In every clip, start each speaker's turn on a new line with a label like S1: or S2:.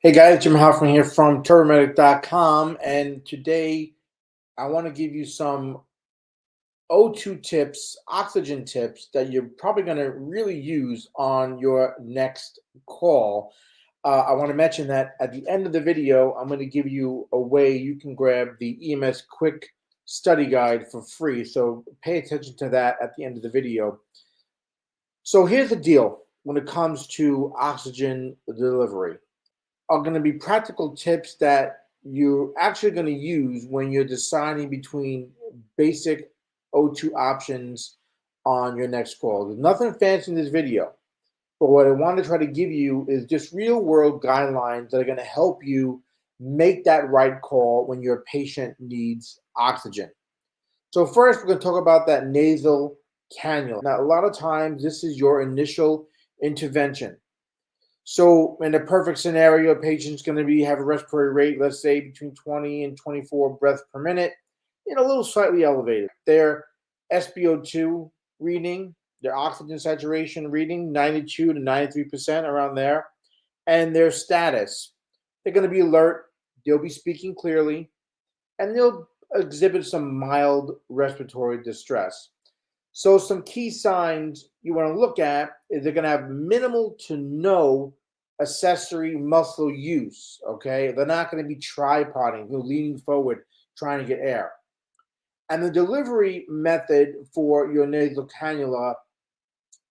S1: Hey guys, Jim Hoffman here from Non-Rebreather.com, and today I want to give you some O2 tips, oxygen tips that you're probably going to really use on your next call. I want to mention that at the end of the video, I'm going to give you a way you can grab the EMS quick study guide for free. So pay attention to that at the end of the video. So here's the deal when it comes to oxygen delivery are going to be practical tips that you're actually going to use when you're deciding between basic O2 options on your next call. There's nothing fancy in this video, but what I want to try to give you is just real world guidelines that are going to help you make that right call when your patient needs oxygen. So first, we're going to talk about that nasal cannula. Now, a lot of times this is your initial intervention. So in a perfect scenario, a patient's going to have a respiratory rate, let's say between 20 and 24 breaths per minute, a little slightly elevated. Their SpO2 reading, their oxygen saturation reading, 92 to 93% around there, and their status. They're going to be alert, they'll be speaking clearly, and they'll exhibit some mild respiratory distress. So some key signs you want to look at is they're going to have minimal to no accessory muscle use, okay? They're not going to be tripoding, leaning forward, trying to get air. And the delivery method for your nasal cannula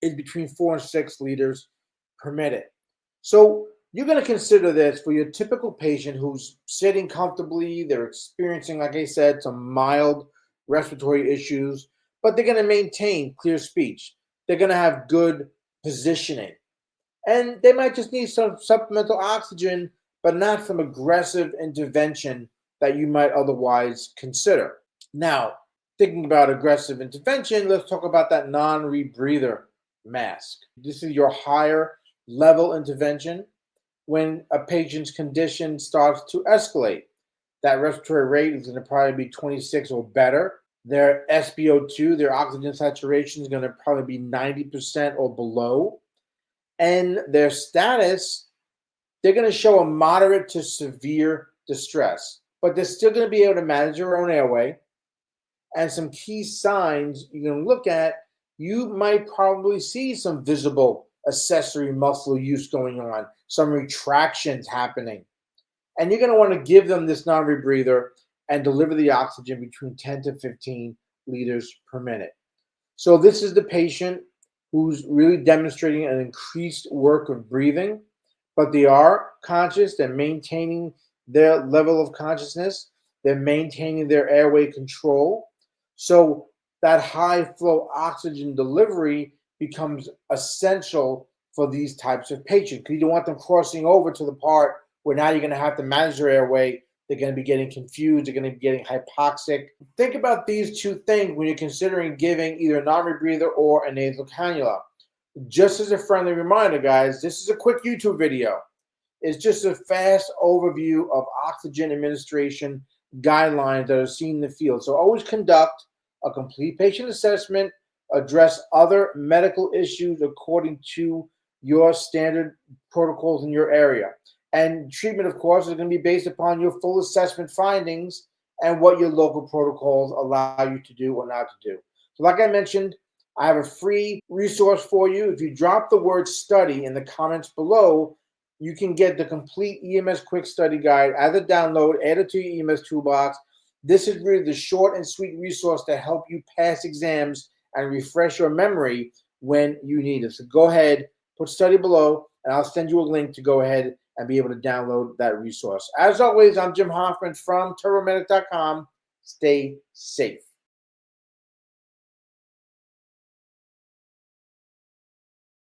S1: is between 4 and 6 liters per minute. So you're going to consider this for your typical patient who's sitting comfortably, they're experiencing, like I said, some mild respiratory issues, but they're going to maintain clear speech. They're going to have good positioning. And they might just need some supplemental oxygen, but not some aggressive intervention that you might otherwise consider. Now, thinking about aggressive intervention, let's talk about that non-rebreather mask. This is your higher level intervention when a patient's condition starts to escalate. That respiratory rate is going to probably be 26 or better. Their SpO2, their oxygen saturation is going to probably be 90% or below. And their status, they're going to show a moderate to severe distress, but they're still going to be able to manage their own airway. And some key signs you're going to look at, you might probably see some visible accessory muscle use going on, some retractions happening. And you're going to want to give them this non-rebreather and deliver the oxygen between 10 to 15 liters per minute. So this is the patient who's really demonstrating an increased work of breathing, but they are conscious, they're maintaining their level of consciousness, they're maintaining their airway control. So that high flow oxygen delivery becomes essential for these types of patients, because you don't want them crossing over to the part where now you're going to have to manage their airway. They're going to be getting confused. They're going to be getting hypoxic. Think about these two things when you're considering giving either a non-rebreather or a nasal cannula. Just as a friendly reminder, guys, this is a quick YouTube video. It's just a fast overview of oxygen administration guidelines that are seen in the field. So always conduct a complete patient assessment, address other medical issues according to your standard protocols in your area. And treatment, of course, is going to be based upon your full assessment findings and what your local protocols allow you to do or not to do. So like I mentioned, I have a free resource for you. If you drop the word study in the comments below, you can get the complete EMS quick study guide as a download, add it to your EMS toolbox. This is really the short and sweet resource to help you pass exams and refresh your memory when you need it. So go ahead, put study below, and I'll send you a link to go ahead and be able to download that resource. As always, I'm Jim Hoffman from Non-Rebreather.com. Stay safe.